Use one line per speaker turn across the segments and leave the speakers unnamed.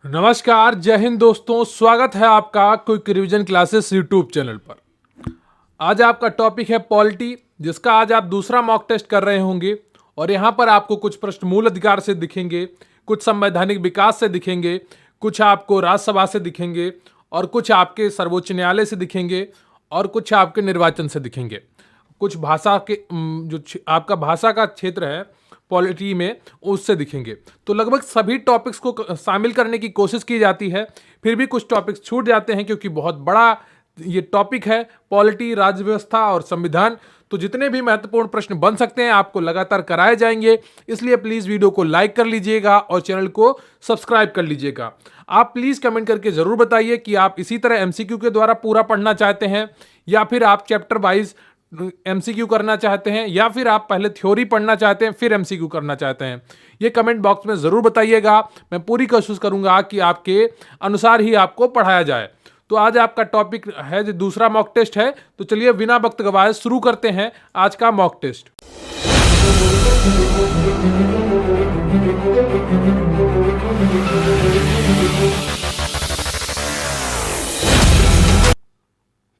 नमस्कार, जय हिंद दोस्तों। स्वागत है आपका quick revision classes YouTube channel पर। आज आपका टॉपिक है पॉलिटी, जिसका आज आप दूसरा मॉक टेस्ट कर रहे होंगे। और यहाँ पर आपको कुछ प्रश्न मूल अधिकार से दिखेंगे, कुछ संवैधानिक विकास से दिखेंगे, कुछ आपको राज्यसभा से दिखेंगे, और कुछ आपके सर्वोच्च न्यायालय से दिखेंगे, और कुछ आपके निर्वाचन से दिखेंगे। कुछ भाषा के आपका भाषा का क्षेत्र है पॉलिटी में, उससे दिखेंगे। तो लगभग सभी टॉपिक्स को शामिल करने की कोशिश की जाती है, फिर भी कुछ टॉपिक्स छूट जाते हैं क्योंकि बहुत बड़ा ये टॉपिक है पॉलिटी, राज्य व्यवस्था और संविधान। तो जितने भी महत्वपूर्ण प्रश्न बन सकते हैं आपको लगातार कराए जाएंगे, इसलिए प्लीज़ वीडियो को लाइक कर लीजिएगा और चैनल को सब्सक्राइब कर लीजिएगा। आप प्लीज़ कमेंट करके ज़रूर बताइए कि आप इसी तरह एमसीक्यू के द्वारा पूरा पढ़ना चाहते हैं, या फिर आप चैप्टर वाइज एमसीक्यू करना चाहते हैं, या फिर आप पहले थ्योरी पढ़ना चाहते हैं फिर एमसीक्यू करना चाहते हैं। ये कमेंट बॉक्स में ज़रूर बताइएगा। मैं पूरी कोशिश करूंगा कि आपके अनुसार ही आपको पढ़ाया जाए। तो आज आपका टॉपिक है जो दूसरा मॉक टेस्ट है। तो चलिए बिना वक्त गवाए शुरू करते हैं आज का मॉक टेस्ट।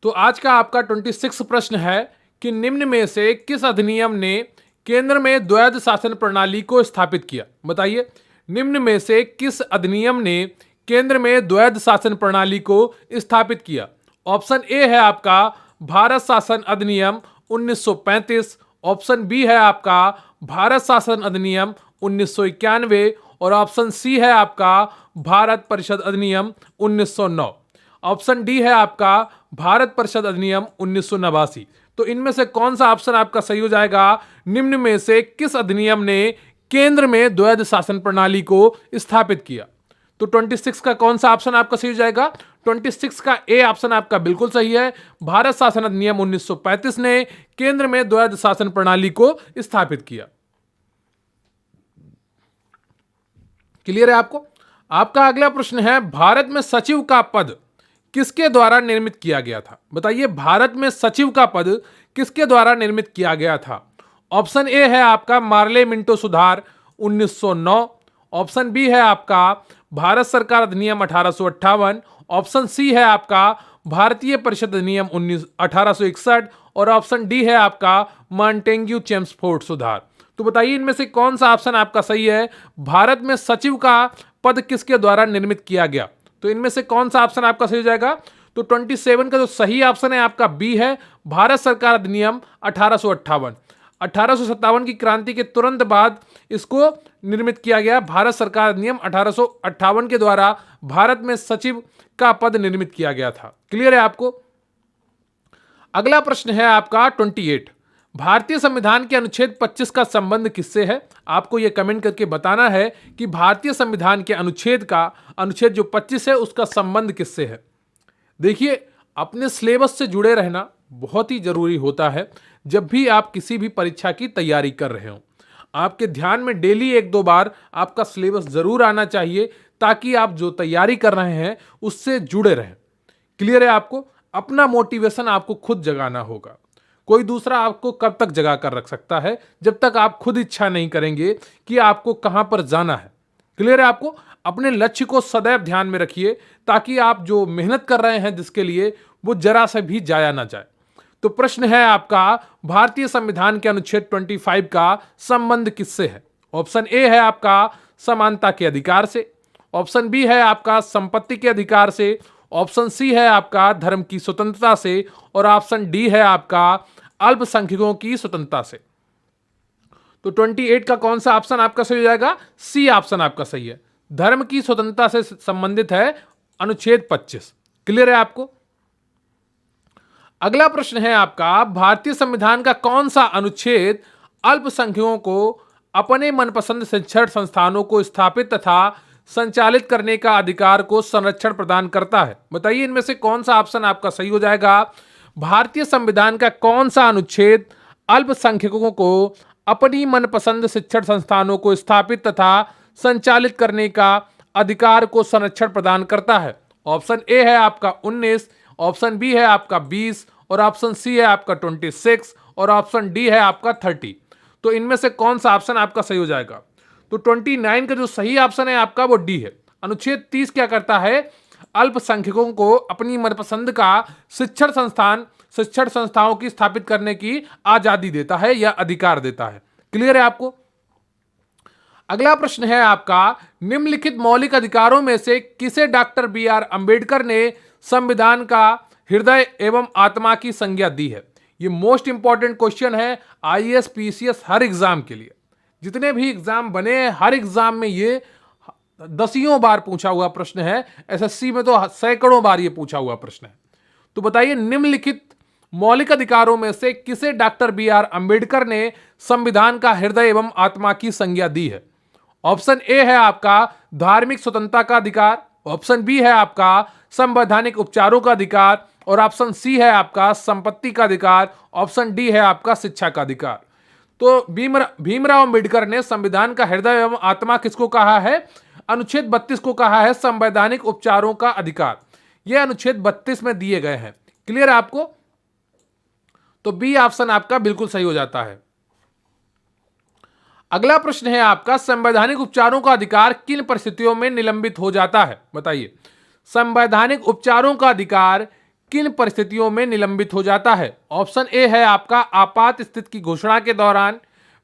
तो आज का आपका 26 प्रश्न है कि निम्न में से किस अधिनियम ने केंद्र में द्वैध शासन प्रणाली को स्थापित किया। बताइए, निम्न में से किस अधिनियम ने केंद्र में द्वैध शासन प्रणाली को स्थापित किया। ऑप्शन ए है आपका भारत शासन अधिनियम 1935, ऑप्शन बी है आपका भारत शासन अधिनियम 1991, और ऑप्शन सी है आपका भारत परिषद अधिनियम 1909। ऑप्शन डी है आपका भारत परिषद अधिनियम 1989। तो इनमें से कौन सा ऑप्शन आपका सही हो जाएगा? निम्न में से किस अधिनियम ने केंद्र में द्वैध शासन प्रणाली को स्थापित किया? तो 26 का कौन सा ऑप्शन आपका सही हो जाएगा? 26 का ए ऑप्शन आपका बिल्कुल सही है। भारत शासन अधिनियम 1935 ने केंद्र में द्वैध शासन प्रणाली को स्थापित किया। क्लियर है आपको? आपका अगला प्रश्न है, भारत में सचिव का पद किसके द्वारा निर्मित किया गया था? बताइए, भारत में सचिव का पद किसके द्वारा निर्मित किया गया था? ऑप्शन ए है आपका मार्ले मिंटो सुधार 1909, ऑप्शन बी है आपका भारत सरकार अधिनियम 1858, ऑप्शन सी है आपका भारतीय परिषद अधिनियम 1861, और ऑप्शन डी है आपका मॉन्टेग्यू चेम्सफोर्ड सुधार। तो बताइए इनमें से कौन सा ऑप्शन आपका सही है? भारत में सचिव का पद किसके द्वारा निर्मित किया गया? तो इनमें से कौन सा ऑप्शन आपका सही हो जाएगा? तो 27 का जो सही ऑप्शन है आपका बी है, भारत सरकार अधिनियम 1858। 1857 की क्रांति के तुरंत बाद इसको निर्मित किया गया। भारत सरकार अधिनियम 1858 के द्वारा भारत में सचिव का पद निर्मित किया गया था। क्लियर है आपको? अगला प्रश्न है आपका 28। भारतीय संविधान के अनुच्छेद 25 का संबंध किससे है? आपको यह कमेंट करके बताना है कि भारतीय संविधान के अनुच्छेद जो 25 है उसका संबंध किससे है। देखिए, अपने सिलेबस से जुड़े रहना बहुत ही जरूरी होता है। जब भी आप किसी भी परीक्षा की तैयारी कर रहे हो, आपके ध्यान में डेली 1-2 बार आपका सिलेबस जरूर आना चाहिए, ताकि आप जो तैयारी कर रहे हैं उससे जुड़े रहें। क्लियर है आपको? अपना मोटिवेशन आपको खुद जगाना होगा। कोई दूसरा आपको कब तक जगा कर रख सकता है, जब तक आप खुद इच्छा नहीं करेंगे कि आपको कहां पर जाना है। क्लियर है आपको? अपने लक्ष्य को सदैव ध्यान में रखिए, ताकि आप जो मेहनत कर रहे हैं जिसके लिए, वो जरा से भी जाया ना जाए। तो प्रश्न है आपका, भारतीय संविधान के अनुच्छेद 25 का संबंध किससे है? ऑप्शन ए है आपका समानता के अधिकार से, ऑप्शन बी है आपका संपत्ति के अधिकार से, ऑप्शन सी है आपका धर्म की स्वतंत्रता से, और ऑप्शन डी है आपका अल्पसंख्यकों की स्वतंत्रता से। तो 28 का कौन सा ऑप्शन आपका सही हो जाएगा? सी ऑप्शन आपका सही है। धर्म की स्वतंत्रता से संबंधित है अनुच्छेद 25। क्लियर है आपको? अगला प्रश्न है आपका, भारतीय संविधान का कौन सा अनुच्छेद अल्पसंख्यकों को अपने मनपसंद शिक्षण संस्थानों को स्थापित तथा संचालित करने का अधिकार को संरक्षण प्रदान करता है? बताइए इनमें से कौन सा ऑप्शन आपका सही हो जाएगा? भारतीय संविधान का कौन सा अनुच्छेद अल्पसंख्यकों को अपनी मनपसंद शिक्षण संस्थानों को स्थापित तथा संचालित करने का अधिकार को संरक्षण प्रदान करता है? ऑप्शन ए है आपका 19, ऑप्शन बी है आपका 20, और ऑप्शन सी है आपका 26, और ऑप्शन डी है आपका 30। तो इनमें से कौन सा ऑप्शन आपका सही हो जाएगा? तो 29 का जो सही ऑप्शन है आपका वो डी है। अनुच्छेद 30 क्या करता है? अल्पसंख्यकों को अपनी मनपसंद का शिक्षण संस्थाओं की स्थापित करने की आजादी देता है या अधिकार देता है। क्लियर है आपको? अगला प्रश्न है आपका, निम्नलिखित मौलिक अधिकारों में से किसे डॉक्टर बी आर अंबेडकर ने संविधान का हृदय एवं आत्मा की संज्ञा दी है? ये मोस्ट इंपॉर्टेंट क्वेश्चन है आईएएस पीसीएस हर एग्जाम के लिए। जितने भी एग्जाम बने हैं हर एग्जाम में ये दसियों बार पूछा हुआ प्रश्न है, एसएससी में तो सैकड़ों बार ये पूछा हुआ प्रश्न है। तो बताइए, निम्नलिखित मौलिक अधिकारों में से किसे डॉक्टर बी आर अंबेडकर ने संविधान का हृदय एवं आत्मा की संज्ञा दी है? ऑप्शन ए है आपका धार्मिक स्वतंत्रता का अधिकार, ऑप्शन बी है आपका संवैधानिक उपचारों का अधिकार, और ऑप्शन सी है आपका संपत्ति का अधिकार, ऑप्शन डी है आपका शिक्षा का अधिकार। तो भीमराव अंबेडकर ने संविधान का हृदय एवं आत्मा किसको कहा है? अनुच्छेद 32 को कहा है संवैधानिक उपचारों का अधिकार। यह अनुच्छेद 32 में दिए गए हैं। क्लियर है आपको? तो बी ऑप्शन आपका बिल्कुल सही हो जाता है। अगला प्रश्न है आपका, संवैधानिक उपचारों का अधिकार किन परिस्थितियों में निलंबित हो जाता है? बताइए, संवैधानिक उपचारों का अधिकार किन परिस्थितियों में निलंबित हो जाता है? ऑप्शन ए है आपका आपात स्थिति की घोषणा के दौरान,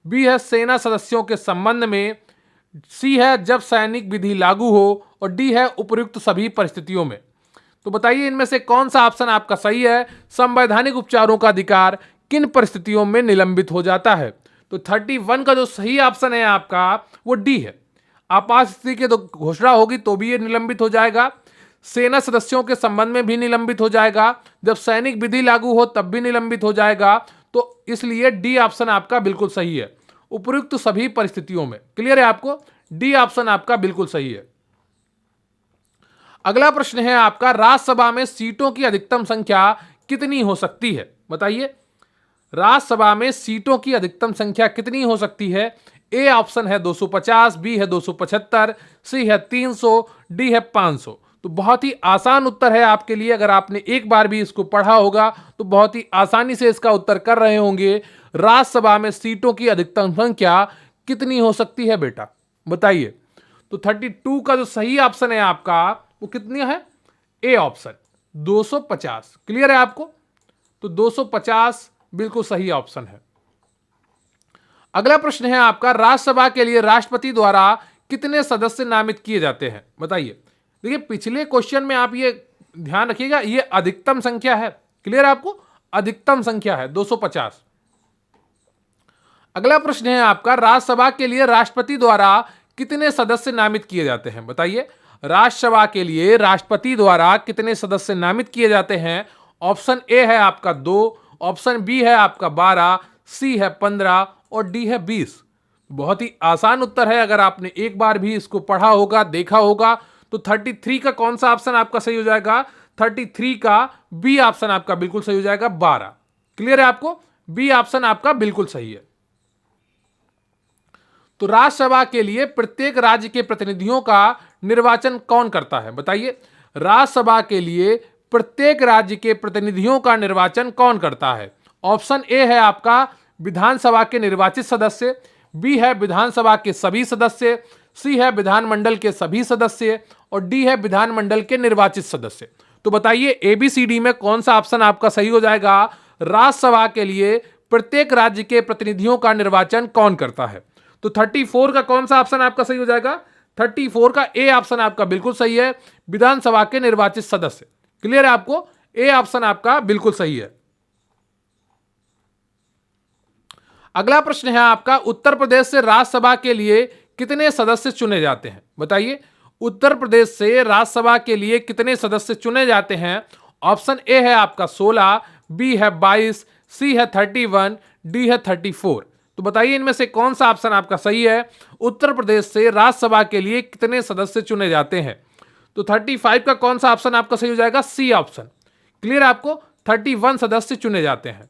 बी है सेना सदस्यों के संबंध में, सी है जब सैनिक विधि लागू हो, और डी है उपयुक्त सभी परिस्थितियों में। तो बताइए इनमें से कौन सा ऑप्शन आपका सही है? संवैधानिक उपचारों का अधिकार किन परिस्थितियों में निलंबित हो जाता है? तो 31 का जो सही ऑप्शन है आपका वो डी है। आपात स्थिति की तो घोषणा होगी तो भी ये निलंबित हो जाएगा, सेना सदस्यों के संबंध में भी निलंबित हो जाएगा, जब सैनिक विधि लागू हो तब भी निलंबित हो जाएगा। तो इसलिए डी ऑप्शन आपका बिल्कुल सही है, उपयुक्त सभी परिस्थितियों में। क्लियर है आपको? डी ऑप्शन आपका बिल्कुल सही है। अगला प्रश्न है आपका, राज्यसभा में सीटों की अधिकतम संख्या कितनी हो सकती है? बताइए, राज्यसभा में सीटों की अधिकतम संख्या कितनी हो सकती है? ए ऑप्शन है 250, बी है 275, सी है 300, डी है 500। तो बहुत ही आसान उत्तर है आपके लिए। अगर आपने एक बार भी इसको पढ़ा होगा तो बहुत ही आसानी से इसका उत्तर कर रहे होंगे। राज्यसभा में सीटों की अधिकतम संख्या कितनी हो सकती है बेटा? बताइए। तो 32 का जो सही ऑप्शन है आपका वो कितनी है? A option 250। क्लियर है आपको? तो 250 बिल्कुल सही ऑप्शन है। अगला प्रश्न है आपका, राज्यसभा के लिए राष्ट्रपति द्वारा कितने सदस्य नामित किए जाते हैं? बताइए। देखिए, पिछले क्वेश्चन में आप ये ध्यान रखिएगा, ये अधिकतम संख्या है। क्लियर है आपको? अधिकतम संख्या है 250। अगला प्रश्न है आपका, राज्यसभा के लिए राष्ट्रपति द्वारा कितने सदस्य नामित किए जाते हैं? बताइए, राज्यसभा के लिए राष्ट्रपति द्वारा कितने सदस्य नामित किए जाते हैं? ऑप्शन ए है आपका 2, ऑप्शन बी है आपका 12, सी है 15 और डी है 20। बहुत ही आसान उत्तर है। अगर आपने एक बार भी इसको पढ़ा होगा, देखा होगा, तो 33 का कौन सा ऑप्शन आपका सही हो जाएगा? 33 का बी ऑप्शन आपका बिल्कुल सही हो जाएगा, 12। क्लियर है आपको? बी ऑप्शन आपका बिल्कुल सही है। तो राज्यसभा के लिए प्रत्येक राज्य के प्रतिनिधियों का निर्वाचन कौन करता है? बताइए, राज्यसभा के लिए प्रत्येक राज्य के प्रतिनिधियों का निर्वाचन कौन करता है? ऑप्शन ए है आपका विधानसभा के निर्वाचित सदस्य, बी है विधानसभा के सभी सदस्य, सी है विधानमंडल के सभी सदस्य और डी है विधानमंडल के निर्वाचित सदस्य। तो बताइए एबीसीडी में कौन सा ऑप्शन आपका सही हो जाएगा? राज्यसभा के लिए प्रत्येक राज्य के प्रतिनिधियों का निर्वाचन कौन करता है? तो 34 का कौन सा ऑप्शन आपका सही हो जाएगा? 34 का ए ऑप्शन आपका बिल्कुल सही है, विधानसभा के निर्वाचित सदस्य। क्लियर है आपको? ए ऑप्शन आपका बिल्कुल सही है। अगला प्रश्न है आपका, उत्तर प्रदेश से राज्यसभा के लिए कितने सदस्य चुने जाते हैं? बताइए, उत्तर प्रदेश से राज्यसभा के लिए कितने सदस्य चुने जाते हैं? ऑप्शन ए है आपका 16, बी है 22, सी है 31, डी है 34। तो बताइए इनमें से कौन सा ऑप्शन आपका सही है? उत्तर प्रदेश से राज्यसभा के लिए कितने सदस्य चुने जाते हैं? तो 35 का कौन सा ऑप्शन आपका सही हो जाएगा? C option. क्लियर आपको? 31 सदस्य चुने जाते हैं।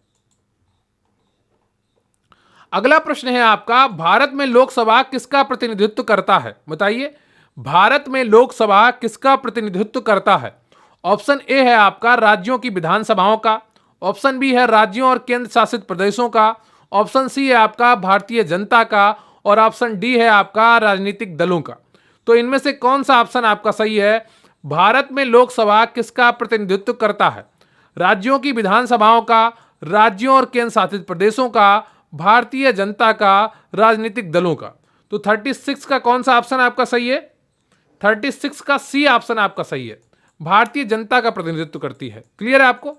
अगला प्रश्न है आपका, भारत में लोकसभा किसका प्रतिनिधित्व करता है? बताइए, भारत में लोकसभा किसका प्रतिनिधित्व करता है? ऑप्शन ए है आपका राज्यों की विधानसभाओं का, ऑप्शन बी है राज्यों और केंद्र शासित प्रदेशों का, ऑप्शन सी है आपका भारतीय जनता का और ऑप्शन डी है आपका राजनीतिक दलों का। तो इनमें से कौन सा ऑप्शन आपका सही है? भारत में लोकसभा किसका प्रतिनिधित्व करता है? राज्यों की विधानसभाओं का, राज्यों और केंद्र शासित प्रदेशों का, भारतीय जनता का, राजनीतिक दलों का। तो 36 का कौन सा ऑप्शन आपका सही है? 36 का सी ऑप्शन आपका सही है, भारतीय जनता का प्रतिनिधित्व करती है। क्लियर है आपको?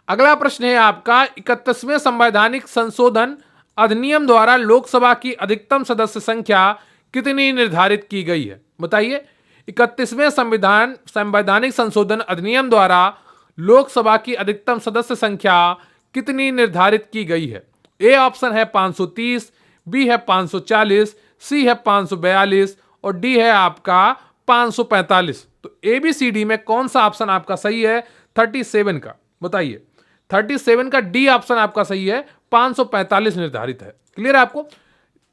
अगला प्रश्न है आपका, 31वें संवैधानिक संशोधन अधिनियम द्वारा लोकसभा की अधिकतम सदस्य संख्या कितनी निर्धारित की गई है? बताइए, 31वें संवैधानिक संशोधन अधिनियम द्वारा लोकसभा की अधिकतम सदस्य संख्या कितनी निर्धारित की गई है? ए ऑप्शन है 530, बी है 540, सी है 542 और डी है आपका 545। तो ए बी सी डी में कौन सा ऑप्शन आपका सही है? 37 का। बताइए, 37 का डी ऑप्शन आपका सही है, 545 निर्धारित है। क्लियर है आपको?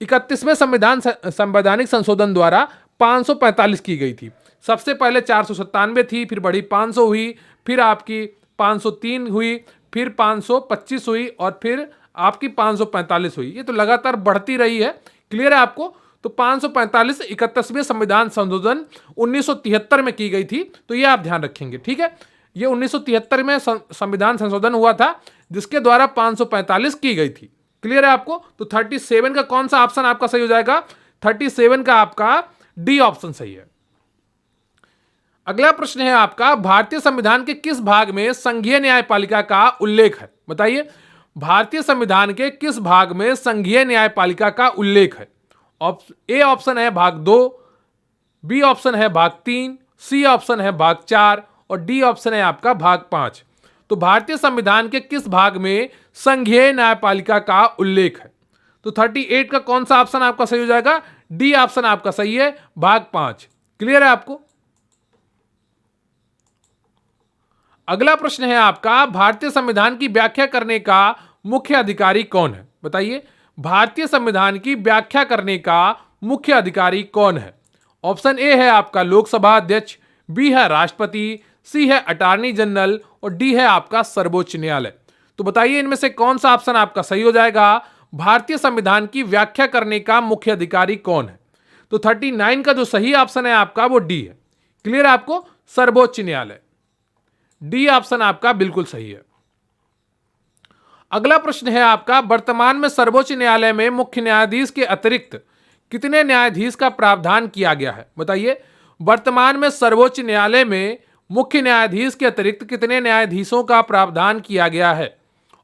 31वें संवैधानिक संशोधन द्वारा 545 की गई थी। सबसे पहले 497 थी, फिर बढ़ी 500 हुई, फिर आपकी 503 हुई, फिर 525 हुई और फिर आपकी 545 हुई। ये तो लगातार बढ़ती रही है। क्लियर है आपको? तो 545 31वें संविधान संशोधन 1973 में की गई थी, तो ये आप ध्यान रखेंगे। ठीक है, ये 1973 में संविधान संशोधन हुआ था जिसके द्वारा 545 की गई थी। क्लियर है आपको? तो 37 का कौन सा ऑप्शन आपका सही हो जाएगा? 37 का आपका डी ऑप्शन सही है। अगला प्रश्न है आपका, भारतीय संविधान के किस भाग में संघीय न्यायपालिका का उल्लेख है? बताइए, भारतीय संविधान के किस भाग में संघीय न्यायपालिका का उल्लेख है? ए ऑप्शन है भाग 2, बी ऑप्शन है भाग 3, सी ऑप्शन है भाग 4 और डी ऑप्शन है आपका भाग 5। तो भारतीय संविधान के किस भाग में संघीय न्यायपालिका का उल्लेख है? तो 38 का कौन सा ऑप्शन आपका सही हो जाएगा? डी ऑप्शन आपका सही है, भाग 5। क्लियर है आपको? अगला प्रश्न है आपका, भारतीय संविधान की व्याख्या करने का मुख्य अधिकारी कौन है? बताइए, भारतीय संविधान की व्याख्या करने का मुख्य अधिकारी कौन है? ऑप्शन ए है आपका लोकसभा अध्यक्ष, बी है राष्ट्रपति, सी है अटॉर्नी जनरल और डी है आपका सर्वोच्च न्यायालय। तो बताइए, इनमें से कौन सा ऑप्शन आपका सही हो जाएगा? भारतीय संविधान की व्याख्या करने का मुख्य अधिकारी कौन है? तो 39 का जो सही ऑप्शन है आपका वो डी है। क्लियर है आपको? सर्वोच्च न्यायालय। डी ऑप्शन आपका बिल्कुल सही है। अगला प्रश्न है आपका, वर्तमान में सर्वोच्च न्यायालय में मुख्य न्यायाधीश के अतिरिक्त कितने न्यायाधीश का प्रावधान किया गया है? बताइए, वर्तमान में सर्वोच्च न्यायालय में मुख्य न्यायाधीश के अतिरिक्त कितने न्यायाधीशों का प्रावधान किया गया है?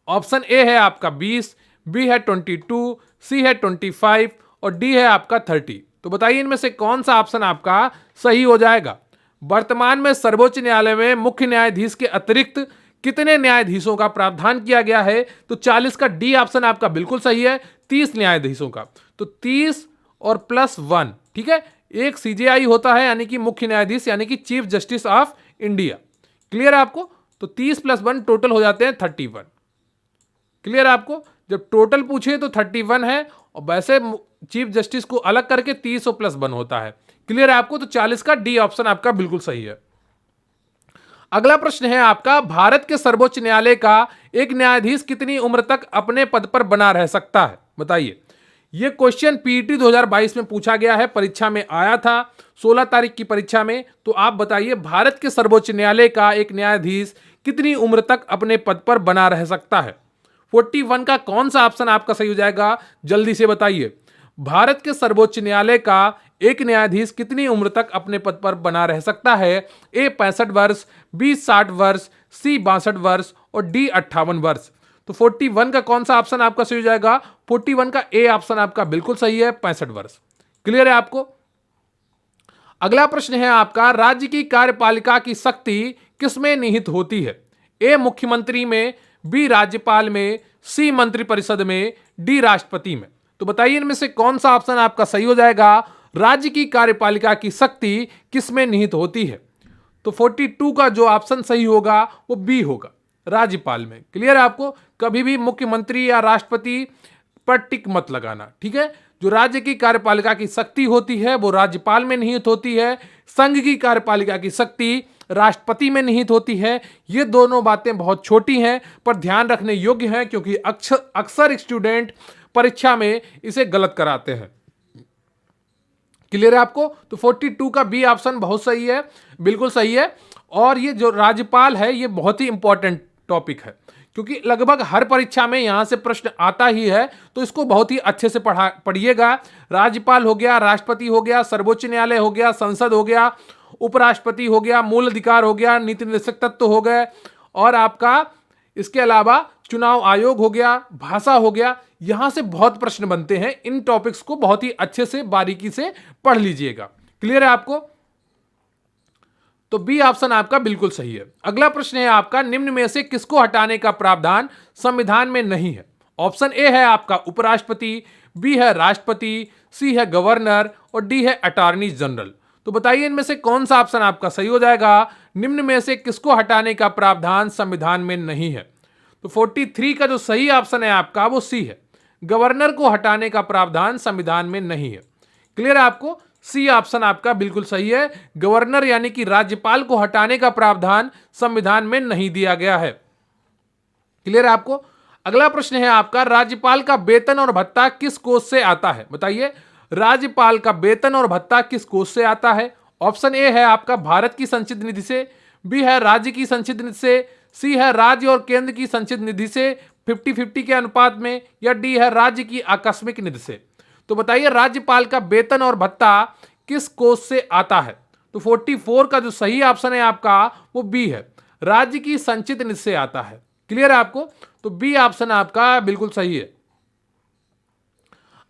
ऑप्शन ए है आपका 20, बी है 22, सी है 25 और डी है आपका 30। तो बताइए, इनमें से कौन सा ऑप्शन आपका सही हो जाएगा? वर्तमान में सर्वोच्च न्यायालय में मुख्य न्यायाधीश के अतिरिक्त कितने न्यायाधीशों का प्रावधान किया गया है? तो 40 का डी ऑप्शन आपका बिल्कुल सही है, 30 न्यायाधीशों का। तो 30 और +1, ठीक है, एक सीजेआई होता है यानी कि मुख्य न्यायाधीश यानी कि chief justice of India. Clear है आपको? तो 30 + 1 टोटल हो जाते हैं 31। क्लियर है आपको? जब टोटल पूछे तो 31 है और वैसे चीफ जस्टिस को अलग करके 30 और +1 होता है। क्लियर है आपको? तो 40 का डी ऑप्शन आपका बिल्कुल सही है। अगला प्रश्न है आपका, भारत के सर्वोच्च न्यायालय का एक न्यायाधीश कितनी उम्र तक अपने पद पर बना रह सकता है? बताइए, यह क्वेश्चन पीटी 2022 में पूछा गया है, परीक्षा में आया था 16 तारीख की परीक्षा में। तो आप बताइए, भारत के सर्वोच्च न्यायालय का एक न्यायाधीश कितनी उम्र तक अपने पद पर बना रह सकता है? 41 का कौन सा ऑप्शन आपका सही हो जाएगा? जल्दी से बताइए, भारत के सर्वोच्च न्यायालय का एक न्यायाधीश कितनी उम्र तक अपने पद पर बना रह सकता है? ए 65 वर्ष, बी 60 वर्ष, सी 62 वर्ष और डी 58 वर्ष। तो 41 का कौन सा ऑप्शन आपका सही हो जाएगा? 41 का ए ऑप्शन आपका बिल्कुल सही है, 65 वर्ष। क्लियर है आपको? अगला प्रश्न है आपका, राज्य की कार्यपालिका की शक्ति किसमें निहित होती है? ए मुख्यमंत्री में, बी राज्यपाल में, सी मंत्रिपरिषद में, डी राष्ट्रपति में। तो बताइए, इनमें से कौन सा ऑप्शन आपका सही हो जाएगा? राज्य की कार्यपालिका की शक्ति किसमें निहित होती है? तो 42 का जो ऑप्शन सही होगा वो बी होगा, राज्यपाल में। क्लियर है आपको? कभी भी मुख्यमंत्री या राष्ट्रपति पर टिक मत लगाना, ठीक है? जो राज्य की कार्यपालिका की शक्ति होती है वो राज्यपाल में निहित होती है, संघ की कार्यपालिका की शक्ति राष्ट्रपति में निहित होती है। ये दोनों बातें बहुत छोटी हैं पर ध्यान रखने योग्य हैं, क्योंकि अक्सर स्टूडेंट परीक्षा में इसे गलत कराते हैं। क्लियर है आपको? तो 42 का बी ऑप्शन बहुत सही है, बिल्कुल सही है। और ये जो राज्यपाल है ये बहुत ही इंपॉर्टेंट टॉपिक है, क्योंकि लगभग हर परीक्षा में यहां से प्रश्न आता ही है, तो इसको बहुत ही अच्छे से पढ़िएगा। राज्यपाल हो गया, राष्ट्रपति हो गया, सर्वोच्च न्यायालय हो गया, संसद हो गया, उपराष्ट्रपति हो गया, मूल अधिकार हो गया, नीति निर्देशक तत्व हो गए, और आपका इसके अलावा चुनाव आयोग हो गया, भाषा हो गया। यहां से बहुत प्रश्न बनते हैं। इन टॉपिक्स को बहुत ही अच्छे से बारीकी से पढ़ लीजिएगा। क्लियर है आपको? तो बी ऑप्शन आपका बिल्कुल सही है। अगला प्रश्न है आपका, निम्न में से किसको हटाने का प्रावधान संविधान में नहीं है? ऑप्शन ए है आपका उपराष्ट्रपति, बी है राष्ट्रपति, सी है गवर्नर और डी है अटॉर्नी जनरल। तो बताइए इनमें से कौन सा ऑप्शन आपका सही हो जाएगा? निम्न में से किसको हटाने का प्रावधान संविधान में नहीं है? तो 43 का जो सही ऑप्शन है आपका वो सी है, गवर्नर को हटाने का प्रावधान संविधान में नहीं है। क्लियर है आपको? सी ऑप्शन आपका बिल्कुल सही है, गवर्नर यानी कि राज्यपाल को हटाने का प्रावधान संविधान में नहीं दिया गया है। क्लियर है आपको? अगला प्रश्न है आपका, राज्यपाल का वेतन और भत्ता किस कोष से आता है? बताइए, राज्यपाल का वेतन और भत्ता किस कोष से आता है? ऑप्शन ए है आपका भारत की संचित निधि से, बी है राज्य की संचित निधि से, सी है राज्य और केंद्र की संचित निधि से 50-50 के अनुपात में, या डी है राज्य की आकस्मिक निधि से। तो बताइए राज्यपाल का वेतन और भत्ता किस कोष से आता है? तो 44 का जो सही ऑप्शन है आपका वो बी है, राज्य की संचित निधि से आता है। क्लियर है आपको? तो बी ऑप्शन आपका बिल्कुल सही है।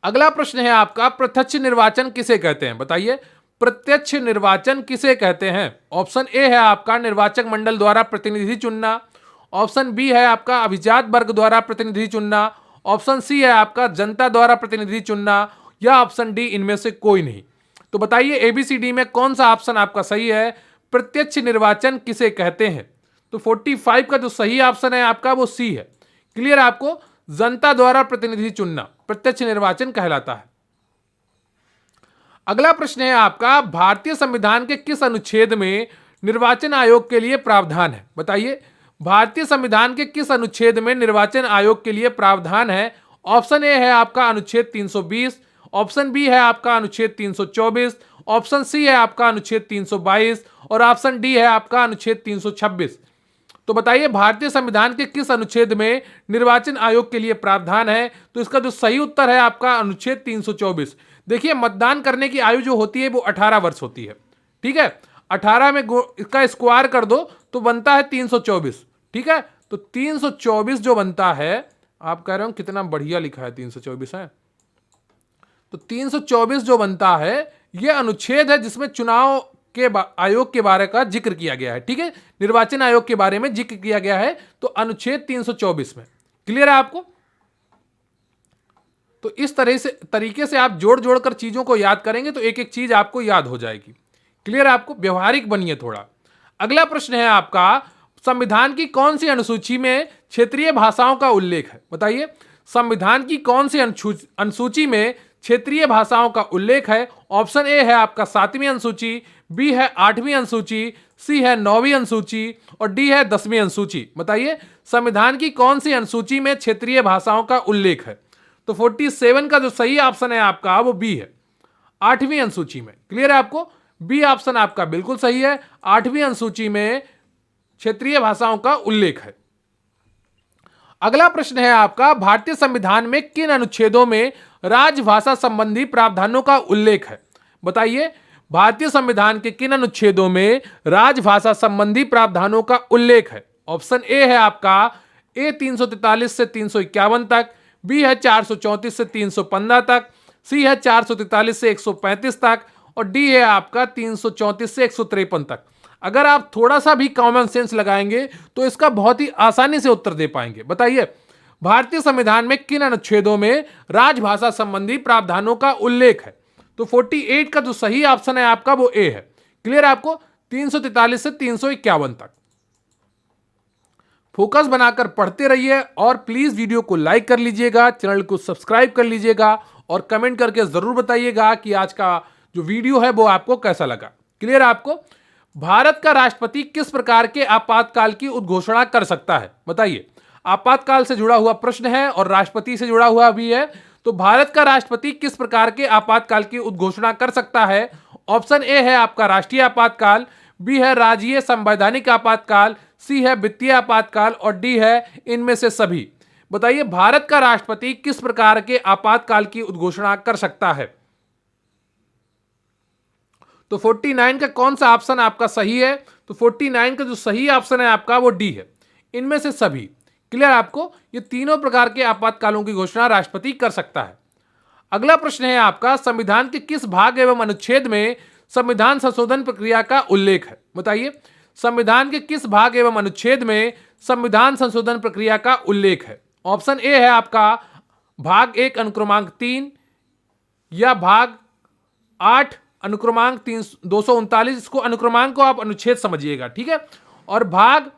अगला प्रश्न है आपका, प्रत्यक्ष निर्वाचन किसे कहते हैं? बताइए, प्रत्यक्ष निर्वाचन किसे कहते हैं? ऑप्शन ए है आपका निर्वाचक मंडल द्वारा प्रतिनिधि चुनना, ऑप्शन बी है आपका अभिजात वर्ग द्वारा प्रतिनिधि चुनना, ऑप्शन सी है आपका जनता द्वारा प्रतिनिधि चुनना, या ऑप्शन डी इनमें से कोई नहीं। तो बताइए एबीसीडी में कौन सा ऑप्शन आपका सही है? प्रत्यक्ष निर्वाचन किसे कहते हैं? तो 45 का जो सही ऑप्शन है आपका वो सी है। क्लियर है आपको? जनता द्वारा प्रतिनिधि चुनना प्रत्यक्ष निर्वाचन कहलाता है। अगला प्रश्न है आपका, भारतीय संविधान के किस अनुच्छेद में निर्वाचन आयोग के लिए प्रावधान है? बताइए, भारतीय संविधान के किस अनुच्छेद में निर्वाचन आयोग के लिए प्रावधान है? ऑप्शन ए है आपका अनुच्छेद 320, ऑप्शन बी है आपका अनुच्छेद 324, ऑप्शन सी है आपका अनुच्छेद 322 और ऑप्शन डी है आपका अनुच्छेद 326। तो बताइए भारतीय संविधान के किस अनुच्छेद में निर्वाचन आयोग के लिए प्रावधान है? तो इसका जो सही उत्तर है आपका अनुच्छेद 324। देखिए मतदान करने की आयु जो होती है वो 18 वर्ष होती है, ठीक है। 18 में इसका स्क्वायर कर दो तो बनता है 324, ठीक है। तो 324 जो बनता है, आप कह रहे हो कितना बढ़िया लिखा है 324 है, तो 324 जो बनता है ये अनुच्छेद है जिसमें चुनाव के आयोग के बारे का जिक्र किया गया है, ठीक है। निर्वाचन आयोग के बारे में जिक्र किया गया है तो अनुच्छेद 324 में। क्लियर है आपको? तो इस तरीके से आप जोड़ जोड़कर चीजों को याद करेंगे तो एक एक चीज आपको याद हो जाएगी। क्लियर है आपको? व्यवहारिक बनिए थोड़ा। अगला प्रश्न है आपका, संविधान की कौन सी अनुसूची में क्षेत्रीय भाषाओं का उल्लेख है? बताइए, संविधान की कौन सी अनुसूची में क्षेत्रीय भाषाओं का उल्लेख है? ऑप्शन ए है आपका 7वीं अनुसूची, बी है 8वीं अनुसूची, सी है 9वीं अनुसूची और डी है 10वीं अनुसूची। बताइए संविधान की कौन सी अनुसूची में क्षेत्रीय भाषाओं का उल्लेख है? तो 47 का जो सही ऑप्शन है आपका वो बी है, 8वीं अनुसूची में। क्लियर है आपको? बी ऑप्शन आपका बिल्कुल सही है, 8वीं अनुसूची में क्षेत्रीय भाषाओं का उल्लेख है। अगला प्रश्न है आपका, भारतीय संविधान में किन अनुच्छेदों में राजभाषा संबंधी प्रावधानों का उल्लेख है? बताइए भारतीय संविधान के किन अनुच्छेदों में राजभाषा संबंधी प्रावधानों का उल्लेख है? ऑप्शन ए है आपका ए 343 से 351 तक, बी है 434 से 315 तक, सी है 443 से 135 तक और डी है आपका 334 से 153 तक। अगर आप थोड़ा सा भी कॉमन सेंस लगाएंगे तो इसका बहुत ही आसानी से उत्तर दे पाएंगे। बताइए भारतीय संविधान में किन अनुच्छेदों में राजभाषा संबंधी प्रावधानों का उल्लेख है? तो 48 का जो सही ऑप्शन है आपका वो ए है। क्लियर है आपको? 343 से 351 तक। फोकस बनाकर पढ़ते रहिए और प्लीज वीडियो को लाइक कर लीजिएगा, चैनल को सब्सक्राइब कर लीजिएगा और कमेंट करके जरूर बताइएगा कि आज का जो वीडियो है वो आपको कैसा लगा। क्लियर है आपको? भारत का राष्ट्रपति किस प्रकार के आपातकाल की उद्घोषणा कर सकता है? बताइए, आपातकाल से जुड़ा हुआ प्रश्न है और राष्ट्रपति से जुड़ा हुआ भी है, तो भारत का राष्ट्रपति किस प्रकार के आपातकाल की उद्घोषणा कर सकता है? ऑप्शन ए है आपका राष्ट्रीय आपातकाल, बी है राज्यीय संवैधानिक आपातकाल, सी है वित्तीय आपातकाल और डी है इनमें से सभी। बताइए भारत का राष्ट्रपति किस प्रकार के आपातकाल की उद्घोषणा कर सकता है? तो 49 का कौन सा ऑप्शन आपका सही है? तो 49 का जो सही ऑप्शन है आपका वो डी है, इनमें से सभी। क्लियर आपको? ये तीनों प्रकार के आपातकालों की घोषणा राष्ट्रपति कर सकता है। अगला प्रश्न है आपका, संविधान के किस भाग एवं अनुच्छेद में संविधान संशोधन प्रक्रिया का उल्लेख है? बताइए संविधान के किस भाग एवं अनुच्छेद में संविधान संशोधन प्रक्रिया का उल्लेख है? ऑप्शन ए है आपका भाग 1 अनुक्रमांक 3 या भाग 8 अनुक्रमांक 239, इसको अनुक्रमांक को आप अनुच्छेद समझिएगा, ठीक है। और भाग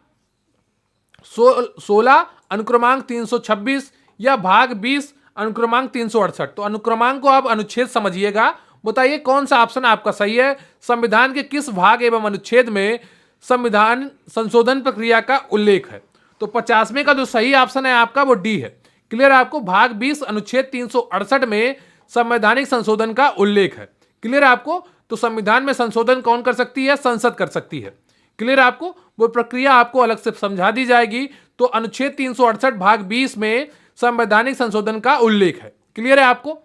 16 अनुक्रमांक 326 या भाग 20 अनुक्रमांक 368। तो अनुक्रमांक को आप अनुच्छेद समझिएगा। बताइए कौन सा ऑप्शन आपका सही है? संविधान के किस भाग एवं अनुच्छेद में संविधान संशोधन प्रक्रिया का उल्लेख है? तो 50वें का जो सही ऑप्शन है आपका वो डी है। क्लियर है आपको? भाग 20 अनुच्छेद 368 में संवैधानिक संशोधन का उल्लेख है। क्लियर है आपको? तो संविधान में संशोधन कौन कर सकती है? संसद कर सकती है। क्लियर है आपको? वो प्रक्रिया आपको अलग से समझा दी जाएगी। तो अनुच्छेद 368 भाग 20 में संवैधानिक संशोधन का उल्लेख है। क्लियर है आपको?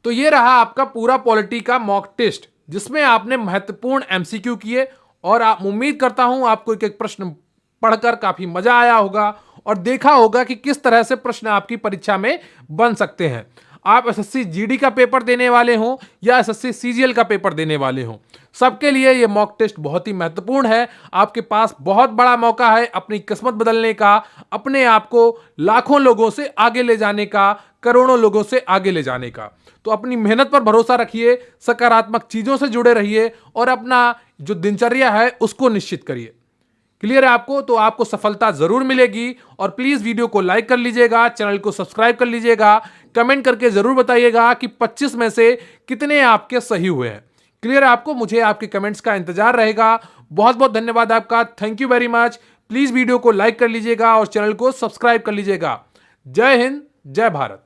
तो ये रहा आपका पूरा पॉलिटी का मॉक टेस्ट, जिसमें आपने महत्वपूर्ण एमसीक्यू किए और आप उम्मीद करता हूं आपको एक एक प्रश्न पढ़कर काफी मजा आया होगा और देखा होगा कि किस तरह से प्रश्न आपकी परीक्षा में बन सकते हैं। आप एसएससी जीडी का पेपर देने वाले हों या एसएससी सीजीएल का पेपर देने वाले हों, सबके लिए ये मॉक टेस्ट बहुत ही महत्वपूर्ण है। आपके पास बहुत बड़ा मौका है अपनी किस्मत बदलने का, अपने आप को लाखों लोगों से आगे ले जाने का, करोड़ों लोगों से आगे ले जाने का। तो अपनी मेहनत पर भरोसा रखिए, सकारात्मक चीजों से जुड़े रहिए और अपना जो दिनचर्या है उसको निश्चित करिए। क्लियर है आपको? तो आपको सफलता जरूर मिलेगी। और प्लीज वीडियो को लाइक कर लीजिएगा, चैनल को सब्सक्राइब कर लीजिएगा, कमेंट करके जरूर बताइएगा कि 25 में से कितने आपके सही हुए हैं। क्लियर है आपको? मुझे आपके कमेंट्स का इंतजार रहेगा। बहुत बहुत धन्यवाद आपका। Thank you very much. Please video को लाइक कर लीजिएगा और चैनल को सब्सक्राइब कर लीजिएगा। जय हिंद, जय भारत।